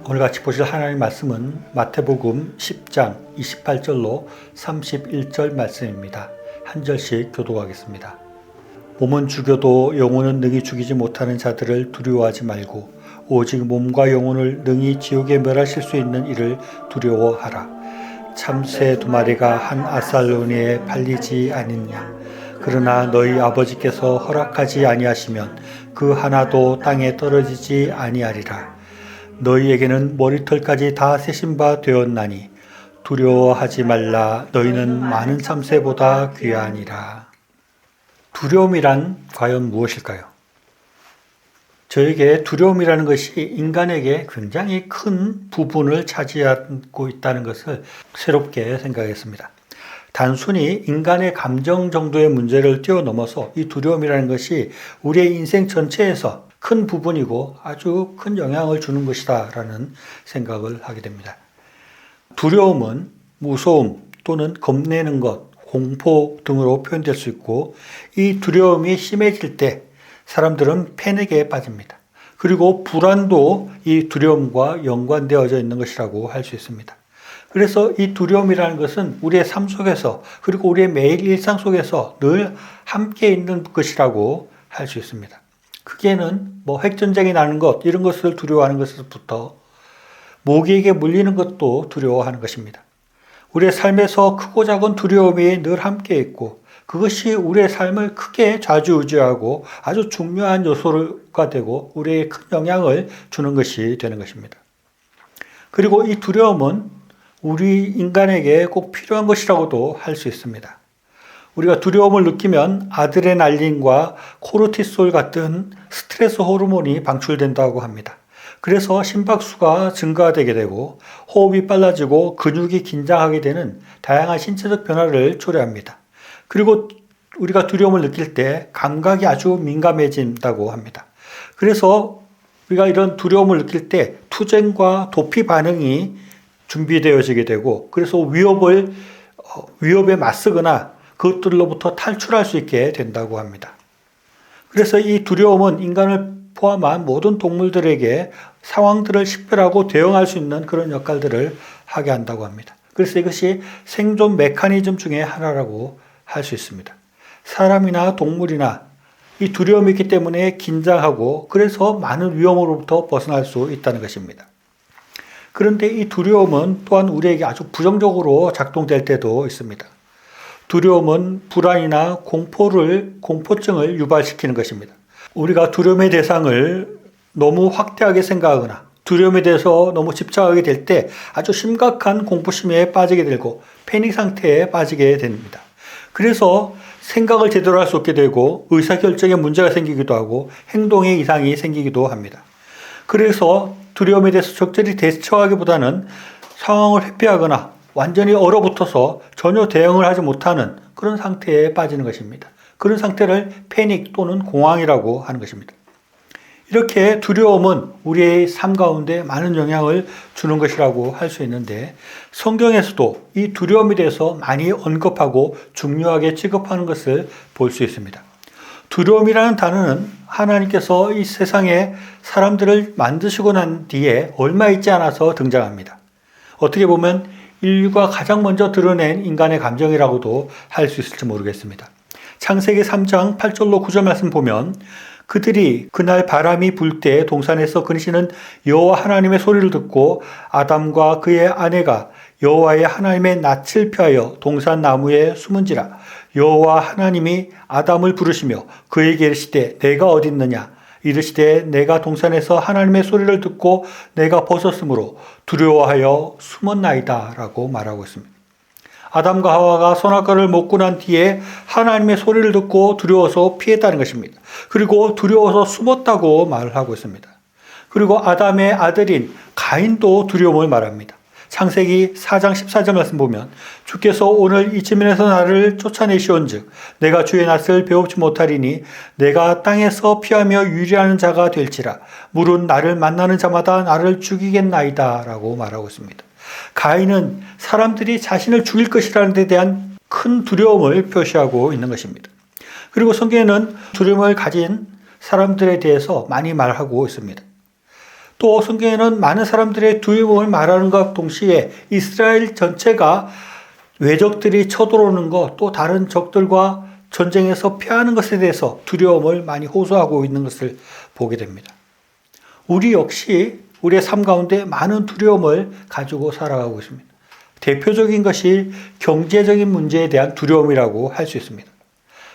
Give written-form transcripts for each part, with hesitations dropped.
오늘 같이 보실 하나님의 말씀은 마태복음 10장 28절로 31절 말씀입니다. 한 절씩 교독하겠습니다. 몸은 죽여도 영혼은 능히 죽이지 못하는 자들을 두려워하지 말고 오직 몸과 영혼을 능히 지옥에 멸하실 수 있는 이를 두려워하라. 참새 두 마리가 한 아살로니에 팔리지 않느냐. 그러나 너희 아버지께서 허락하지 아니하시면 그 하나도 땅에 떨어지지 아니하리라. 너희에게는 머리털까지 다 세신 바 되었나니 두려워하지 말라. 너희는 많은 참새보다 귀하니라. 두려움이란 과연 무엇일까요? 저에게 두려움이라는 것이 인간에게 굉장히 큰 부분을 차지하고 있다는 것을 새롭게 생각했습니다. 단순히 인간의 감정 정도의 문제를 뛰어넘어서 이 두려움이라는 것이 우리의 인생 전체에서 큰 부분이고 아주 큰 영향을 주는 것이다 라는 생각을 하게 됩니다. 두려움은 무서움 또는 겁내는 것, 공포 등으로 표현될 수 있고 이 두려움이 심해질 때 사람들은 패닉에 빠집니다. 그리고 불안도 이 두려움과 연관되어져 있는 것이라고 할 수 있습니다. 그래서 이 두려움이라는 것은 우리의 삶 속에서 그리고 우리의 매일 일상 속에서 늘 함께 있는 것이라고 할 수 있습니다. 크게는 핵전쟁이 나는 것 이런 것을 두려워하는 것부터 모기에게 물리는 것도 두려워하는 것입니다. 우리의 삶에서 크고 작은 두려움이 늘 함께 있고 그것이 우리의 삶을 크게 좌지우지하고 아주 중요한 요소가 되고 우리에게 큰 영향을 주는 것이 되는 것입니다. 그리고 이 두려움은 우리 인간에게 꼭 필요한 것이라고도 할 수 있습니다. 우리가 두려움을 느끼면 아드레날린과 코르티솔 같은 스트레스 호르몬이 방출된다고 합니다. 그래서 심박수가 증가되게 되고 호흡이 빨라지고 근육이 긴장하게 되는 다양한 신체적 변화를 초래합니다. 그리고 우리가 두려움을 느낄 때 감각이 아주 민감해진다고 합니다. 그래서 우리가 이런 두려움을 느낄 때 투쟁과 도피 반응이 준비되어지게 되고 그래서 위협에 맞서거나 그것들로부터 탈출할 수 있게 된다고 합니다. 그래서 이 두려움은 인간을 포함한 모든 동물들에게 상황들을 식별하고 대응할 수 있는 그런 역할들을 하게 한다고 합니다. 그래서 이것이 생존 메커니즘 중에 하나라고 할 수 있습니다. 사람이나 동물이나 이 두려움이 있기 때문에 긴장하고 그래서 많은 위험으로부터 벗어날 수 있다는 것입니다. 그런데 이 두려움은 또한 우리에게 아주 부정적으로 작동될 때도 있습니다. 두려움은 불안이나 공포증을 유발시키는 것입니다. 우리가 두려움의 대상을 너무 확대하게 생각하거나 두려움에 대해서 너무 집착하게 될 때 아주 심각한 공포심에 빠지게 되고 패닉 상태에 빠지게 됩니다. 그래서 생각을 제대로 할 수 없게 되고 의사결정에 문제가 생기기도 하고 행동에 이상이 생기기도 합니다. 그래서 두려움에 대해서 적절히 대처하기보다는 상황을 회피하거나 완전히 얼어붙어서 전혀 대응을 하지 못하는 그런 상태에 빠지는 것입니다. 그런 상태를 패닉 또는 공황이라고 하는 것입니다. 이렇게 두려움은 우리의 삶 가운데 많은 영향을 주는 것이라고 할 수 있는데 성경에서도 이 두려움에 대해서 많이 언급하고 중요하게 취급하는 것을 볼 수 있습니다. 두려움이라는 단어는 하나님께서 이 세상에 사람들을 만드시고 난 뒤에 얼마 있지 않아서 등장합니다. 어떻게 보면 인류가 가장 먼저 드러낸 인간의 감정이라고도 할 수 있을지 모르겠습니다. 창세기 3장 8절로 9절 말씀 보면 그들이 그날 바람이 불 때 동산에서 그리시는 여호와 하나님의 소리를 듣고 아담과 그의 아내가 여호와의 하나님의 낯을 피하여 동산 나무에 숨은지라. 여호와 하나님이 아담을 부르시며 그에게 이르시되 내가 어디 있느냐. 이르시되 내가 동산에서 하나님의 소리를 듣고 내가 벗었으므로 두려워하여 숨었나이다 라고 말하고 있습니다. 아담과 하와가 선악과를 먹고 난 뒤에 하나님의 소리를 듣고 두려워서 피했다는 것입니다. 그리고 두려워서 숨었다고 말을 하고 있습니다. 그리고 아담의 아들인 가인도 두려움을 말합니다. 창세기 4장 14절 말씀 보면 주께서 오늘 이쯤에서 나를 쫓아내시온즉 내가 주의 낯을 배웁지 못하리니 내가 땅에서 피하며 유리하는 자가 될지라 물은 나를 만나는 자마다 나를 죽이겠나이다 라고 말하고 있습니다. 가인은 사람들이 자신을 죽일 것이라는 데 대한 큰 두려움을 표시하고 있는 것입니다. 그리고 성경에는 두려움을 가진 사람들에 대해서 많이 말하고 있습니다. 또 성경에는 많은 사람들의 두려움을 말하는 것과 동시에 이스라엘 전체가 외적들이 쳐들어오는 것, 또 다른 적들과 전쟁에서 피하는 것에 대해서 두려움을 많이 호소하고 있는 것을 보게 됩니다. 우리 역시 우리의 삶 가운데 많은 두려움을 가지고 살아가고 있습니다. 대표적인 것이 경제적인 문제에 대한 두려움이라고 할 수 있습니다.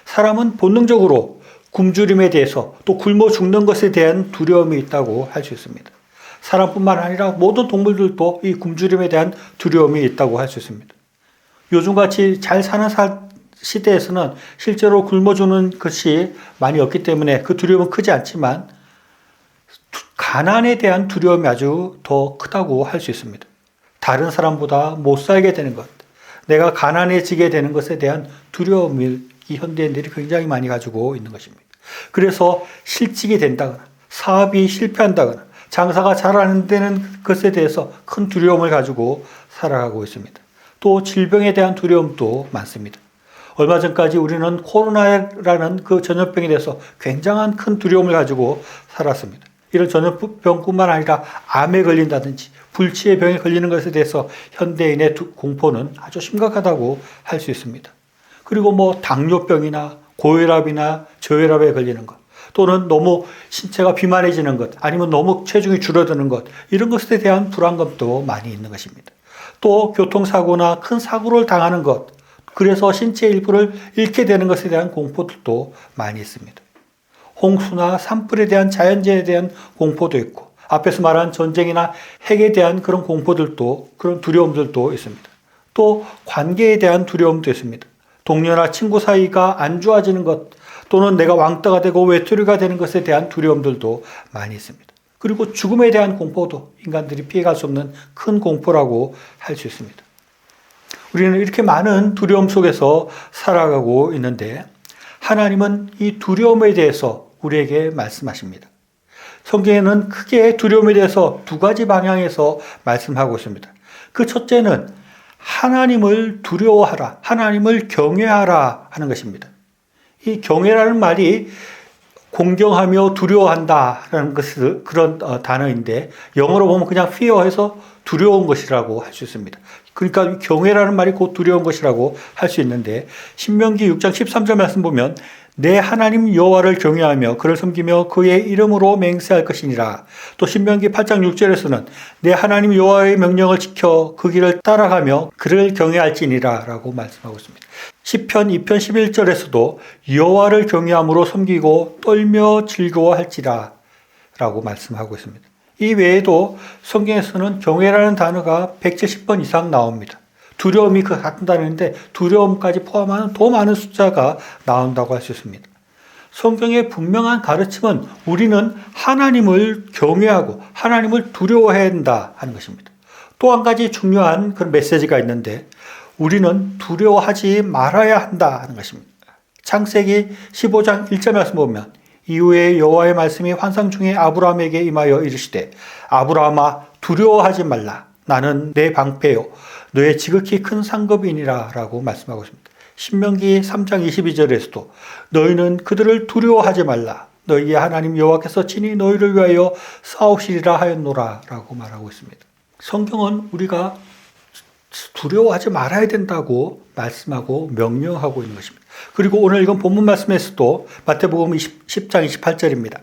사람은 본능적으로 굶주림에 대해서 또 굶어 죽는 것에 대한 두려움이 있다고 할 수 있습니다. 사람뿐만 아니라 모든 동물들도 이 굶주림에 대한 두려움이 있다고 할 수 있습니다. 요즘같이 잘 사는 시대에서는 실제로 굶어 죽는 것이 많이 없기 때문에 그 두려움은 크지 않지만 가난에 대한 두려움이 아주 더 크다고 할 수 있습니다. 다른 사람보다 못 살게 되는 것, 내가 가난해지게 되는 것에 대한 두려움을 이 현대인들이 굉장히 많이 가지고 있는 것입니다. 그래서 실직이 된다거나 사업이 실패한다거나 장사가 잘 안 되는 것에 대해서 큰 두려움을 가지고 살아가고 있습니다. 또 질병에 대한 두려움도 많습니다. 얼마 전까지 우리는 코로나라는 그 전염병에 대해서 굉장한 큰 두려움을 가지고 살았습니다. 이런 전염병뿐만 아니라 암에 걸린다든지 불치의 병에 걸리는 것에 대해서 현대인의 공포는 아주 심각하다고 할 수 있습니다. 그리고 당뇨병이나 고혈압이나 저혈압에 걸리는 것, 또는 너무 신체가 비만해지는 것, 아니면 너무 체중이 줄어드는 것, 이런 것에 대한 불안감도 많이 있는 것입니다. 또 교통사고나 큰 사고를 당하는 것, 그래서 신체 일부를 잃게 되는 것에 대한 공포들도 많이 있습니다. 홍수나 산불에 대한 자연재해에 대한 공포도 있고, 앞에서 말한 전쟁이나 핵에 대한 그런 공포들도, 그런 두려움들도 있습니다. 또 관계에 대한 두려움도 있습니다. 동료나 친구 사이가 안 좋아지는 것, 또는 내가 왕따가 되고 외톨이가 되는 것에 대한 두려움들도 많이 있습니다. 그리고 죽음에 대한 공포도 인간들이 피해갈 수 없는 큰 공포라고 할 수 있습니다. 우리는 이렇게 많은 두려움 속에서 살아가고 있는데 하나님은 이 두려움에 대해서 우리에게 말씀하십니다. 성경에는 크게 두려움에 대해서 두 가지 방향에서 말씀하고 있습니다. 그 첫째는 하나님을 두려워하라, 하나님을 경외하라 하는 것입니다. 이 경외라는 말이 공경하며 두려워한다라는 것은 그런 단어인데 영어로 보면 그냥 fear해서 두려운 것이라고 할 수 있습니다. 그러니까 경외라는 말이 곧 두려운 것이라고 할 수 있는데 신명기 6장 13절 말씀 보면 내 하나님 여호와를 경외하며 그를 섬기며 그의 이름으로 맹세할 것이니라. 또 신명기 8장 6절에서는 내 하나님 여호와의 명령을 지켜 그 길을 따라가며 그를 경외할지니라 라고 말씀하고 있습니다. 시편 2편 11절에서도 여호와를 경외함으로 섬기고 떨며 즐거워할지라 라고 말씀하고 있습니다. 이 외에도 성경에서는 경외라는 단어가 170번 이상 나옵니다. 두려움이 그 같은 단어인데 두려움까지 포함하는 더 많은 숫자가 나온다고 할 수 있습니다. 성경의 분명한 가르침은 우리는 하나님을 경외하고 하나님을 두려워해야 한다 하는 것입니다. 또 한 가지 중요한 그런 메시지가 있는데 우리는 두려워하지 말아야 한다 하는 것입니다. 창세기 15장 1절 말씀 보면 이후에 여호와의 말씀이 환상 중에 아브라함에게 임하여 이르시되 아브라함아 두려워하지 말라 나는 내 방패요 너의 지극히 큰 상급이니라 라고 말씀하고 있습니다. 신명기 3장 22절에서도 너희는 그들을 두려워하지 말라 너희의 하나님 여호와께서 친히 너희를 위하여 싸우시리라 하였노라 라고 말하고 있습니다. 성경은 우리가 두려워하지 말아야 된다고 말씀하고 명령하고 있는 것입니다. 그리고 오늘 읽은 본문 말씀에서도 마태복음 10장 28절입니다.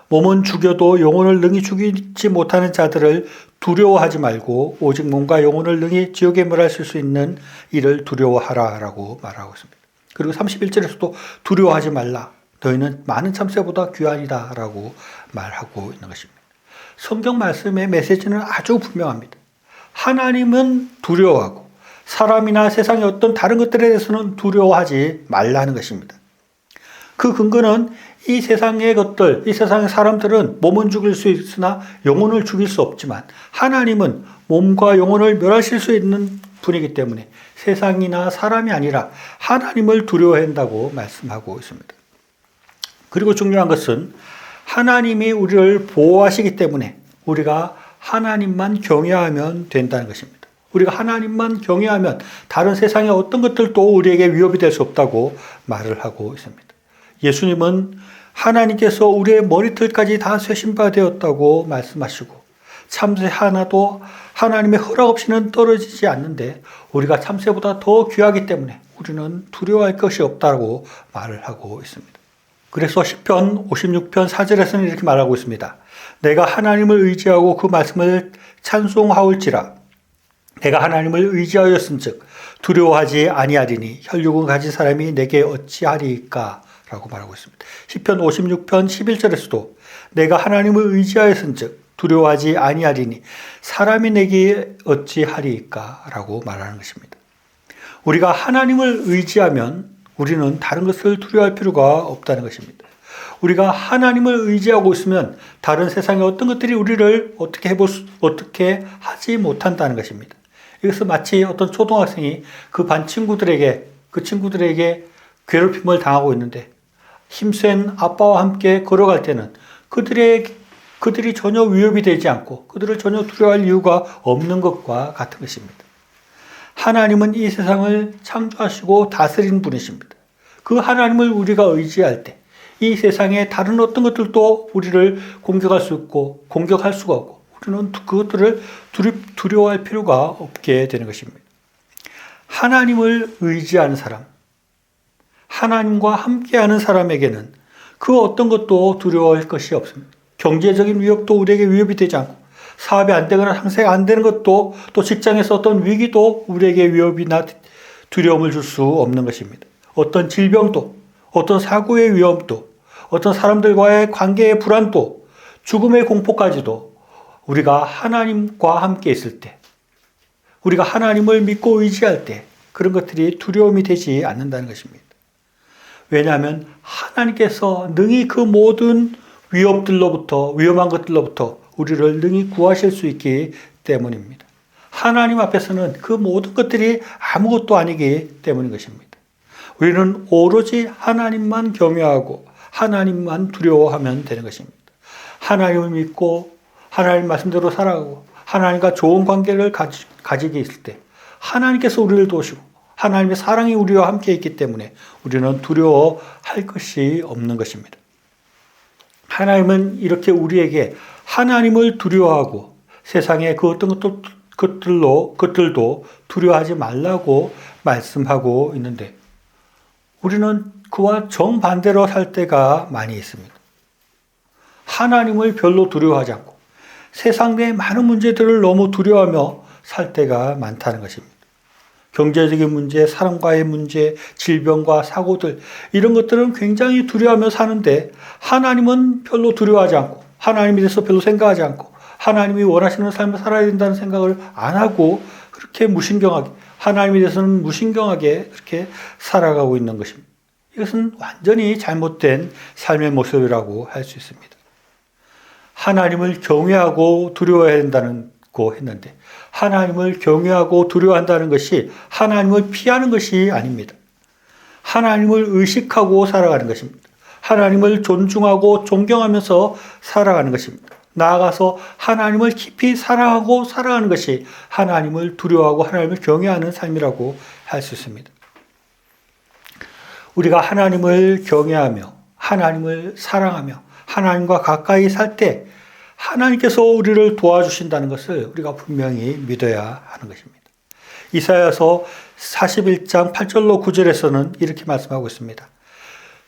몸은 죽여도 영혼을 능히 죽이지 못하는 자들을 두려워하지 말고 오직 몸과 영혼을 능히 지옥에 몰아실 수 있는 이를 두려워하라 라고 말하고 있습니다. 그리고 31절에서도 두려워하지 말라 너희는 많은 참새보다 귀하니라 라고 말하고 있는 것입니다. 성경 말씀의 메시지는 아주 분명합니다. 하나님은 두려워하고 사람이나 세상의 어떤 다른 것들에 대해서는 두려워하지 말라는 것입니다. 그 근거는 이 세상의 것들, 이 세상의 사람들은 몸은 죽일 수 있으나 영혼을 죽일 수 없지만 하나님은 몸과 영혼을 멸하실 수 있는 분이기 때문에 세상이나 사람이 아니라 하나님을 두려워해야 한다고 말씀하고 있습니다. 그리고 중요한 것은 하나님이 우리를 보호하시기 때문에 우리가 하나님만 경외하면 된다는 것입니다. 우리가 하나님만 경외하면 다른 세상의 어떤 것들도 우리에게 위협이 될 수 없다고 말을 하고 있습니다. 예수님은 하나님께서 우리의 머리털까지 다 쇄신바 되었다고 말씀하시고 참새 하나도 하나님의 허락 없이는 떨어지지 않는데 우리가 참새보다 더 귀하기 때문에 우리는 두려워할 것이 없다고 말을 하고 있습니다. 그래서 시편 56편 4절에서는 이렇게 말하고 있습니다. 내가 하나님을 의지하고 그 말씀을 찬송하올지라. 내가 하나님을 의지하였은즉 두려워하지 아니하리니 혈육을 가진 사람이 내게 어찌하리까 라고 말하고 있습니다. 시편 56편 11절에서도 내가 하나님을 의지하였은즉 두려워하지 아니하리니 사람이 내게 어찌하리까 라고 말하는 것입니다. 우리가 하나님을 의지하면 우리는 다른 것을 두려워할 필요가 없다는 것입니다. 우리가 하나님을 의지하고 있으면 다른 세상의 어떤 것들이 우리를 어떻게 하지 못한다는 것입니다. 이것은 마치 어떤 초등학생이 그 친구들에게 괴롭힘을 당하고 있는데 힘센 아빠와 함께 걸어갈 때는 그들이 전혀 위협이 되지 않고 그들을 전혀 두려워할 이유가 없는 것과 같은 것입니다. 하나님은 이 세상을 창조하시고 다스리는 분이십니다. 그 하나님을 우리가 의지할 때 이 세상의 다른 어떤 것들도 우리를 공격할 수가 없고 우리는 그것들을 두려워할 필요가 없게 되는 것입니다. 하나님을 의지하는 사람, 하나님과 함께하는 사람에게는 그 어떤 것도 두려워할 것이 없습니다. 경제적인 위협도 우리에게 위협이 되지 않고 사업이 안 되거나 상세가 안 되는 것도 또 직장에서 어떤 위기도 우리에게 위협이나 두려움을 줄 수 없는 것입니다. 어떤 질병도 어떤 사고의 위험도 어떤 사람들과의 관계의 불안도 죽음의 공포까지도 우리가 하나님과 함께 있을 때 우리가 하나님을 믿고 의지할 때 그런 것들이 두려움이 되지 않는다는 것입니다. 왜냐하면 하나님께서 능히 그 모든 위험한 것들로부터 우리를 능히 구하실 수 있기 때문입니다. 하나님 앞에서는 그 모든 것들이 아무것도 아니기 때문인 것입니다. 우리는 오로지 하나님만 경외하고 하나님만 두려워하면 되는 것입니다. 하나님을 믿고 하나님 말씀대로 살아가고 하나님과 좋은 관계를 가지게 있을 때 하나님께서 우리를 도우시고 하나님의 사랑이 우리와 함께 있기 때문에 우리는 두려워할 것이 없는 것입니다. 하나님은 이렇게 우리에게 하나님을 두려워하고 세상의 그 어떤 것들도 두려워하지 말라고 말씀하고 있는데 우리는 그와 정반대로 살 때가 많이 있습니다. 하나님을 별로 두려워하지 않고 세상 내 많은 문제들을 너무 두려워하며 살 때가 많다는 것입니다. 경제적인 문제, 사람과의 문제, 질병과 사고들 이런 것들은 굉장히 두려워하며 사는데 하나님은 별로 두려워하지 않고 하나님에 대해서 별로 생각하지 않고 하나님이 원하시는 삶을 살아야 된다는 생각을 안 하고 그렇게 무신경하게 하나님에 대해서는 무신경하게 그렇게 살아가고 있는 것입니다. 이것은 완전히 잘못된 삶의 모습이라고 할 수 있습니다. 하나님을 경외하고 두려워해야 된다고 했는데 하나님을 경외하고 두려워한다는 것이 하나님을 피하는 것이 아닙니다. 하나님을 의식하고 살아가는 것입니다. 하나님을 존중하고 존경하면서 살아가는 것입니다. 나아가서 하나님을 깊이 사랑하고 살아가는 것이 하나님을 두려워하고 하나님을 경외하는 삶이라고 할 수 있습니다. 우리가 하나님을 경외하며 하나님을 사랑하며 하나님과 가까이 살 때 하나님께서 우리를 도와주신다는 것을 우리가 분명히 믿어야 하는 것입니다. 이사야서 41장 8절로 9절에서는 이렇게 말씀하고 있습니다.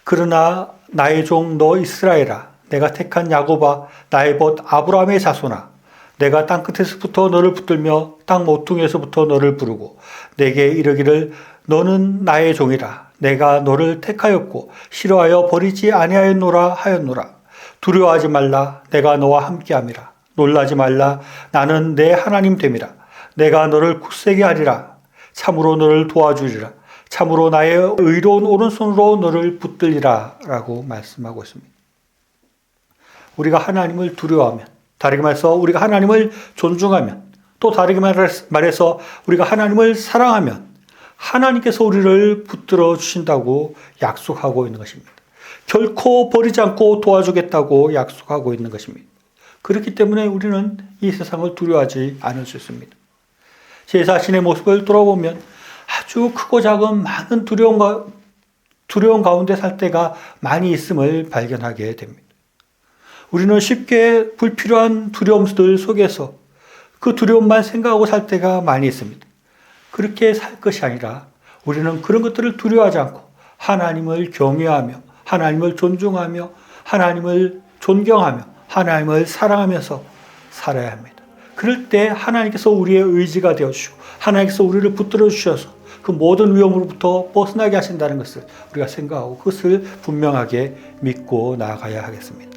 그러나 나의 종 너 이스라엘아 내가 택한 야곱아 나의 벗 아브라함의 자손아 내가 땅끝에서부터 너를 붙들며 땅 모퉁이에서부터 너를 부르고 내게 이르기를 너는 나의 종이라 내가 너를 택하였고 싫어하여 버리지 아니하였노라 하였노라. 두려워하지 말라 내가 너와 함께함이라. 놀라지 말라 나는 내 하나님 됨이라. 내가 너를 굳세게 하리라. 참으로 너를 도와주리라. 참으로 나의 의로운 오른손으로 너를 붙들리라 라고 말씀하고 있습니다. 우리가 하나님을 두려워하면 다르게 말해서 우리가 하나님을 존중하면 또 다르게 말해서 우리가 하나님을 사랑하면 하나님께서 우리를 붙들어 주신다고 약속하고 있는 것입니다. 결코 버리지 않고 도와주겠다고 약속하고 있는 것입니다. 그렇기 때문에 우리는 이 세상을 두려워하지 않을 수 있습니다. 제 자신의 모습을 돌아보면 아주 크고 작은 많은 두려움 가운데 살 때가 많이 있음을 발견하게 됩니다. 우리는 쉽게 불필요한 두려움들 속에서 그 두려움만 생각하고 살 때가 많이 있습니다. 그렇게 살 것이 아니라 우리는 그런 것들을 두려워하지 않고 하나님을 경외하며 하나님을 존중하며 하나님을 존경하며 하나님을 사랑하면서 살아야 합니다. 그럴 때 하나님께서 우리의 의지가 되어주시고 하나님께서 우리를 붙들어 주셔서 그 모든 위험으로부터 벗어나게 하신다는 것을 우리가 생각하고 그것을 분명하게 믿고 나아가야 하겠습니다.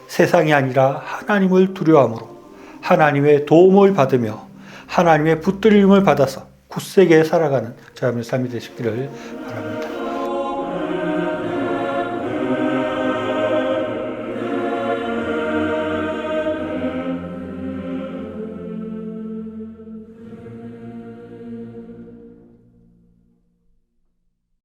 세상이 아니라 하나님을 두려워함으로 하나님의 도움을 받으며 하나님의 붙들림을 받아서 굳세게 살아가는 저의 삶이 되시기를 바랍니다.